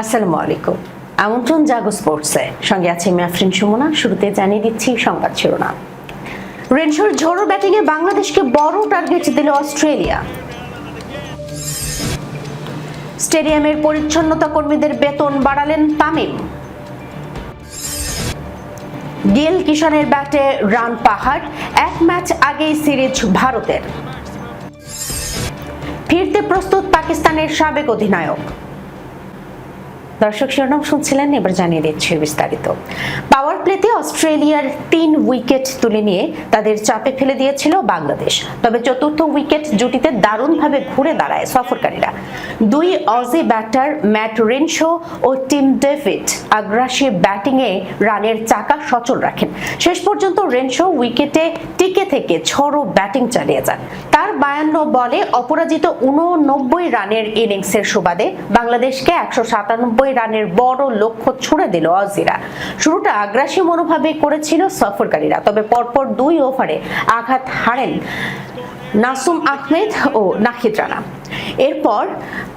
আসসালামু আলাইকুম। আমন্ত্রণ জাগো স্পোর্টসে, সঙ্গে আছে আমি আফরিন সুমনা। শুরুতে জানিয়ে দিচ্ছি সংবাদ শিরোনাম। রেনশোর ঝোড়ো ব্যাটিংয়ে বাংলাদেশকে বড় টার্গেট দিল অস্ট্রেলিয়া। স্টেডিয়ামের পরিচ্ছন্নতা কর্মীদের বেতন বাড়ালেন তামিম। গিল কিশনের ব্যাটে রান পাহাড়, এক ম্যাচ আগেই সিরিজ ভারতের। ফিরতে প্রস্তুত পাকিস্তানের সাবেক অধিনায়ক। দর্শক শিরোনাম শুনছিলেন, এবার জানিয়ে দিচ্ছি বিস্তারিত। পাওয়ার প্লেতে অস্ট্রেলিয়ার 3 উইকেট তুলে নিয়ে তাদের চাপে ফেলে দিয়েছিল বাংলাদেশ। তবে চতুর্থ উইকেট জুটিতে দারুণভাবে ঘুরে দাঁড়ায় সফরকারীরা। 2 অজি ব্যাটার ম্যাট রেনশো ও টিম ডেভিড আগ্রাসী ব্যাটিংয়ে রানের চাকা সচল রাখেন। শেষ পর্যন্ত রেনশো উইকেটে টিকে থেকে ঝড়ো ব্যাটিং চালিয়ে যান। তার 52 বলে অপরাজিত 89 রানের ইনিংসের সুবাদে বাংলাদেশকে 197 রানের বড় লক্ষ্য ছুড়ে দিল অজিরা। শুরুটা আগ্রাসী মনোভাবে করেছিল সফরকারীরা, তবে পরপর 2 ওভারে আঘাত হারেন নাসুম আহমেদ ও নাহিদ রানা। এরপর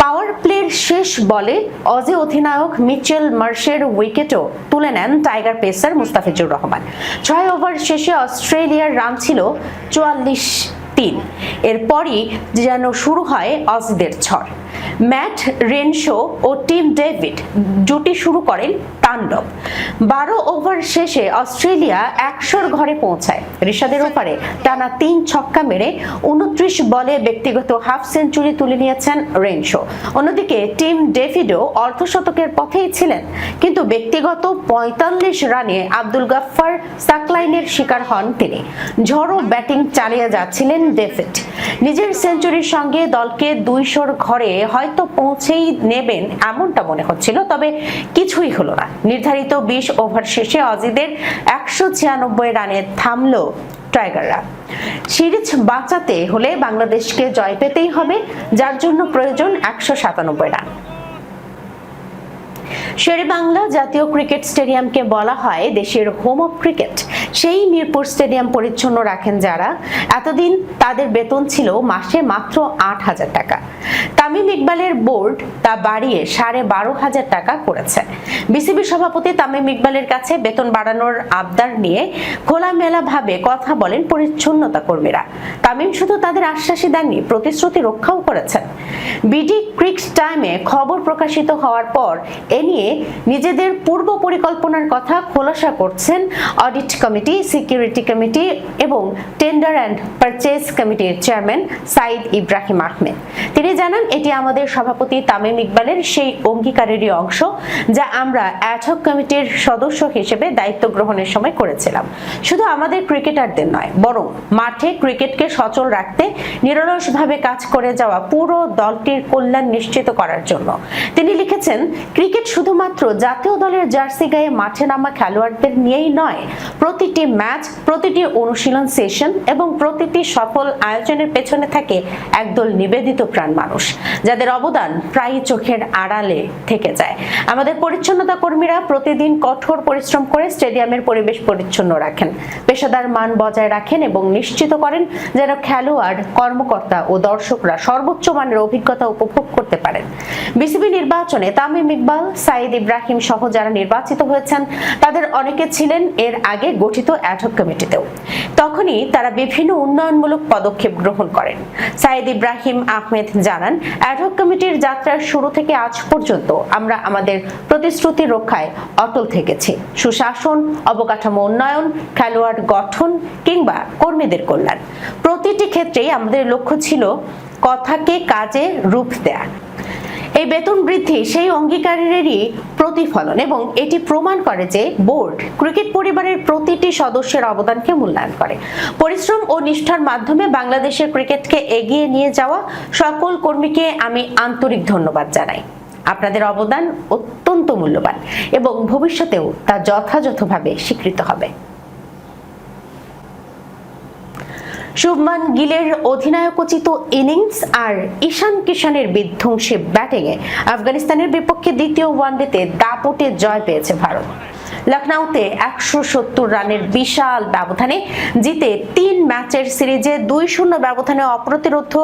পাওয়ার প্লের শেষ বলে অজি অধিনায়ক মিচেল মার্শের উইকেটও তুলে নেন tiger pacer Mustafizur Rahman. 6 over শেষে অস্ট্রেলিয়ার রান ছিল 44-3। এরপরই যেন শুরু হয় অজিদের ঝড়। ম্যাট রেনশো ও টিম ডেভিড জুটি শুরু করেন তাণ্ডব। 12 ওভার শেষে অস্ট্রেলিয়া 100 ঘরে পৌঁছায়। ঋষাদের ওপারে টানা 3 ছক্কা মেরে 29 বলে ব্যক্তিগত হাফ সেঞ্চুরি তুলে নিয়েছেন রেনশো। অন্যদিকে টিম ডেভিডও অর্ধশতকের পথেই ছিলেন, কিন্তু ব্যক্তিগত 45 রানে আব্দুল গাফফার সাকলাইনের শিকার হন তিনি। ঝড়ো ব্যাটিং চালিয়ে যাচ্ছিলেন ডেভিড। নিজের সেঞ্চুরির সঙ্গে দলকে 200 ঘরে হয়তো পৌঁছেই নেবেন এমনটা মনে হচ্ছিল, তবে কিছুই হলো না। নির্ধারিত 20 ওভার শেষে অজিদের 196 রানে থামলো টাইগাররা। সিরিজ বাঁচাতে হলে বাংলাদেশকে জয় পেতেই হবে, যার জন্য প্রয়োজন 197 রান। শেরেবাংলা জাতীয় ক্রিকেট স্টেডিয়ামকে বলা হয় দেশের হোম অফ ক্রিকেট। সেই মিরপুর স্টেডিয়াম পরিচ্ছন্ন রাখেন যারা, এতদিন তাদের বেতন ছিল মাসে মাত্র 8,000 টাকা। তামিম ইকবালের বোর্ড তা বাড়িয়ে 12,500 টাকা করেছে। বিসিবি সভাপতি তামিম ইকবালের কাছে বেতন বাড়ানোর আবদার নিয়ে খোলামেলা ভাবে কথা বলেন পরিচ্ছন্নতা কর্মীরা। তামিম শুধু তাদের আশ্বাসই দেননি, প্রতিশ্রুতি রক্ষাও করেছেন। বিডি ক্রিকস টাইমে খবর প্রকাশিত হওয়ার পর এ নিয়ে নিজেদের পূর্ব পরিকল্পনার কথা খোলাসা করছেন অডিট কমিটি, সিকিউরিটি কমিটি এবং টেন্ডার অ্যান্ড পারচেজ কমিটির চেয়ারম্যান সাইদ ইব্রাহিম আহমেদ। তিনি জানান, এটি আমাদের সভাপতি তামিম ইকবালের সেই অঙ্গীকারেরই অংশ যা আমরা অ্যাডহক কমিটির সদস্য হিসেবে দায়িত্ব গ্রহণের সময় করেছিলাম। শুধু আমাদের ক্রিকেটারদের নয়, বরং মাঠে ক্রিকেটকে সচল রাখতে নিরলসভাবে কাজ করে যাওয়া পুরো দলটির কল্যাণ নিশ্চিত করার জন্য। তিনি লিখেছেন, ক্রিকেট শুধুমাত্র জাতীয় দলের জার্সি গায়ে মাঠে নামা খেলোয়াড়দের নিয়েই নয়, প্রতিটি ম্যাচ, প্রতিটি অনুশীলন সেশন এবং প্রতিটি সফল আয়োজনের পেছনে থাকে একদল নিবেদিত প্রাণ মানুষ, যাদের অবদান প্রায়ই চোখের আড়ালে থেকে যায়। আমাদের পরিচ্ছন্নতা কর্মীরা প্রতিদিন কঠোর পরিশ্রম করে স্টেডিয়ামের পরিবেশ পরিচ্ছন্ন রাখেন, পেশাদার মান বজায় রাখেন এবং নিশ্চিত করেন যেন খেলোয়াড়, কর্মকর্তা ও দর্শকরা সর্বোচ্চ মানের অভিজ্ঞতা উপভোগ করতে পারেন। বিসিবি নির্বাচনে তামিম ইকবাল, সাইদ ইব্রাহিম সহ যারা নির্বাচিত হয়েছেন তাদের অনেকে ছিলেন এর আগে গঠিত অ্যাডহক কমিটিতেও। তখনই তারা বিভিন্ন উন্নয়নমূলক পদক্ষেপ গ্রহণ করেন। সাইদ ইব্রাহিম আহমেদ জানান, অ্যাডহক কমিটির যাত্রার শুরু থেকে আজ পর্যন্ত আমরা আমাদের প্রতিশ্রুতি রক্ষায় অটল থেকেছি। সুশাসন, অবকাঠামো উন্নয়ন, খেলোয়াড় গঠন কিংবা কর্মীদের কল্যাণ, প্রতিটি ক্ষেত্রেই আমাদের লক্ষ্য ছিল কথাকে কাজে রূপ দেয়া। এই বেতন বৃদ্ধি সেই অঙ্গীকারেরই প্রতিফলন এবং এটি প্রমাণ করে যে বোর্ড ক্রিকেট পরিবারের প্রতিটি সদস্যের অবদানকে মূল্যায়ন করে। পরিশ্রম ও নিষ্ঠার মাধ্যমে বাংলাদেশের ক্রিকেটকে এগিয়ে নিয়ে যাওয়া সকল কর্মীকে আমি আন্তরিক ধন্যবাদ জানাই। আপনাদের অবদান অত্যন্ত মূল্যবান এবং ভবিষ্যতেও তা যথাযথভাবে স্বীকৃত হবে। শুভমান গিলের অধিনায়কোচিত ইনিংস আর ঈশান কিশনের বিধ্বংসী ব্যাটিংয়ে আফগানিস্তানের বিপক্ষে দ্বিতীয় ওয়ানডেতে দাপটে জয় পেয়েছে ভারত। লখনউতে 170 রানের বিশাল ব্যবধানে জিতে 3 ম্যাচের সিরিজে 2-0 ব্যবধানে অপ্রতিরোধ্য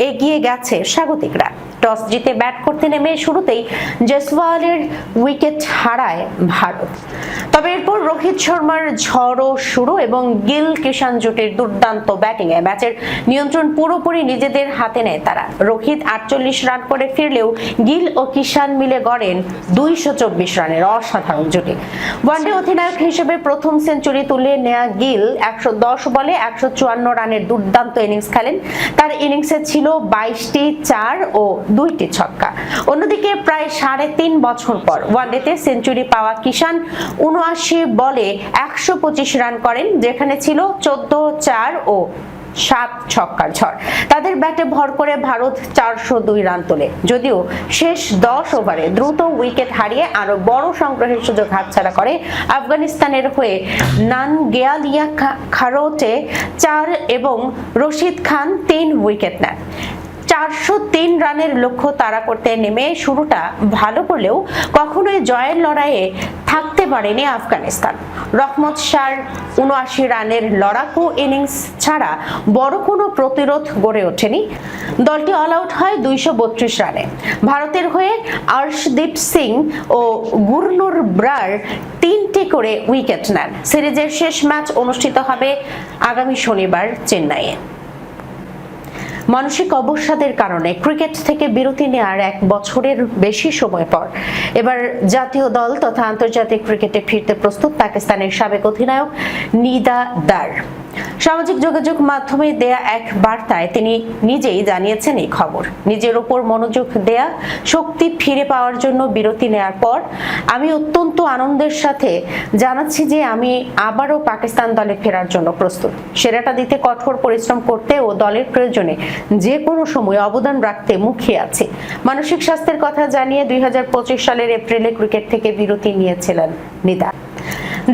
এগিয়ে গেছে স্বাগতিকরা। টস জিতে ব্যাট করতে নেমে শুরুতেই জয়সওয়ালের উইকেট হারায় ভারত। তবে এরপর রোহিত শর্মার ঝড়ো শুরু এবং গিল কিষান জুটির দুর্দান্ত ব্যাটিংয়ে ম্যাচের নিয়ন্ত্রণ পুরোপুরি নিজেদের হাতে নেয় তারা। রোহিত 48 রান করে ফিরলেও গিল ও কিষান মিলে গড়েন 224 রানের অসাধারণ জুটি। ওয়ানডে অধিনায়ক হিসেবে প্রথম সেঞ্চুরি তুলে নেয়া গিল 110 বলে 154 রানের দুর্দান্ত ইনিংস খেলেন। তার ইনিংসে ছিল 22টি 4 ও 2টি ছক্কা। অন্যদিকে প্রায় 3.5 বছর পর ওয়ানডেতে সেঞ্চুরি পাওয়া কিষান 79 বলে 125 রান করেন, যেখানে ছিল 14 4 ও 7 ছক্কার ঝড়। তাদের ব্যাটে ভর করে ভারত 402 রান তোলে, যদিও শেষ 10 ওভারে দ্রুত উইকেট হারিয়ে আরো বড় সংগ্রহের সুযোগ হাতছাড়া করে আফগানিস্তানের হয়ে নানগেয়ালিয়া খারোটে 4 এবং রশিদ খান 3 উইকেট নেন। 403 রানের লক্ষ্য তাড়া করতে নেমে শুরুটা ভালো করলেও কখনোই জয়ের লড়াইয়ে থাকতে পারেনি আফগানিস্তান। রহমত শাহর 79 রানের লড়াকু ইনিংস ছাড়া বড় কোনো প্রতিরোধ গড়ে ওঠেনি। দলটি অল আউট হয় 232 রানে। ভারতের হয়ে আর্শদীপ সিং ও গুরনুর ব্রার 3টি করে উইকেট নেন। সিরিজের শেষ ম্যাচ অনুষ্ঠিত হবে আগামী শনিবার চেন্নাইয়ে। মানসিক অবসাদের কারণে ক্রিকেট থেকে বিরতি নেওয়ার 1 বছরের বেশি সময় পর এবার জাতীয় দল তথা আন্তর্জাতিক ক্রিকেটে ফিরতে প্রস্তুত পাকিস্তানের সাবেক অধিনায়ক নিদা দার। সামাজিক যোগাযোগ মাধ্যমে দেয়া এক বার্তায় তিনি নিজেই জানিয়েছেন এই খবর। নিজের উপর মনোযোগ দেয়া, শক্তি ফিরে পাওয়ার জন্য বিরতি নেওয়ার পর আমি অত্যন্ত আনন্দের সাথে জানাচ্ছি যে আমি আবারও পাকিস্তান দলে ফেরার জন্য প্রস্তুত। সেরাটা দিতে কঠোর পরিশ্রম করতে ও দলের প্রয়োজনে যে কোনো সময় অবদান রাখতে মুখিয়ে আছি। মানসিক স্বাস্থ্যের কথা জানিয়ে 2025 সালের এপ্রিলে ক্রিকেট থেকে বিরতি নিয়েছিলেন নিদা।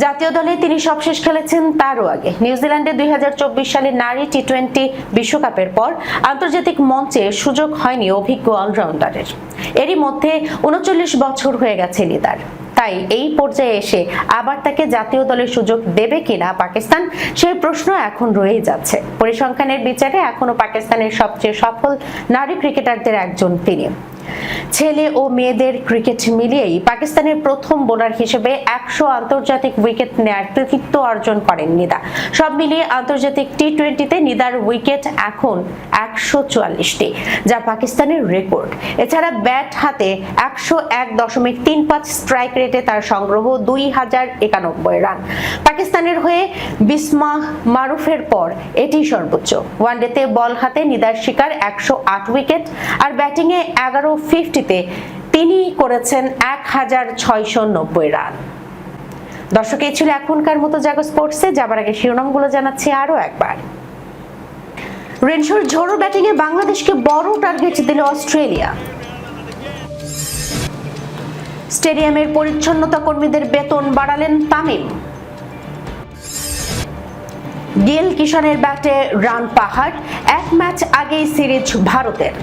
জাতীয় দলে তিনি সবশেষ খেলেছেন তারও আগে। নিউজিল্যান্ডে 2024 সালে নারী টি20 বিশ্বকাপের পর আন্তর্জাতিক মঞ্চে সুযোগ হয়নি অভিজ্ঞ অলরাউন্ডারের। এরই মধ্যে 39 বছর হয়ে গেছে নিদার। তাই এই পর্যায়ে এসে আবার তাকে জাতীয় দলের সুযোগ দেবে কিনা পাকিস্তান, সেই প্রশ্ন এখন রয়েই যাচ্ছে। পরিসংখ্যানের বিচারে এখনো পাকিস্তানের সবচেয়ে সফল নারী ক্রিকেটারদের একজন তিনি। ছেলে ও মেয়েদের ক্রিকেট মিলিয়েই পাকিস্তানের প্রথম বোলার হিসেবে 100 আন্তর্জাতিক উইকেট নেয়ার কৃতিত্ব অর্জন করেন নিদা। সব মিলিয়ে আন্তর্জাতিক টি20তে নিদার উইকেট এখন 144টি, যা পাকিস্তানের রেকর্ড। এছাড়া ব্যাট হাতে 101.35 স্ট্রাইক রেটে তার সংগ্রহ 2091 রান। পাকিস্তানের হয়ে বিসমাহ মারুফের পর এটি সর্বোচ্চ। ওয়ানডেতে বল হাতে নিদার শিকার 108 উইকেট, আর ব্যাটিংয়ে 1150-তে তিনি করেছেন 1690 রান। দর্শক, এই ছিল এখনকার মতো জাগো স্পোর্টসে। যাবার আগে শিরোনামগুলো জানাচ্ছি আরো একবার। রেনশোর ঝোড়ো ব্যাটিংয়ে বাংলাদেশকে বড় টার্গেট দিল অস্ট্রেলিয়া। স্টেডিয়ামের পরিচ্ছন্নতা কর্মীদের বেতন বাড়ালেন তামিম। গিল কিষানের ব্যাটে রান পাহাড়, 1 ম্যাচ আগেই সিরিজ ভারতের।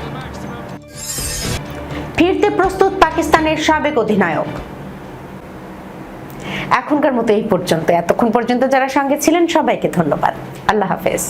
ফিরতে প্রস্তুত পাকিস্তানের সাবেক অধিনায়ক। এখনকার মতো এই পর্যন্ত। এতক্ষণ পর্যন্ত যারা সঙ্গে ছিলেন সবাইকে ধন্যবাদ। আল্লাহ হাফেজ।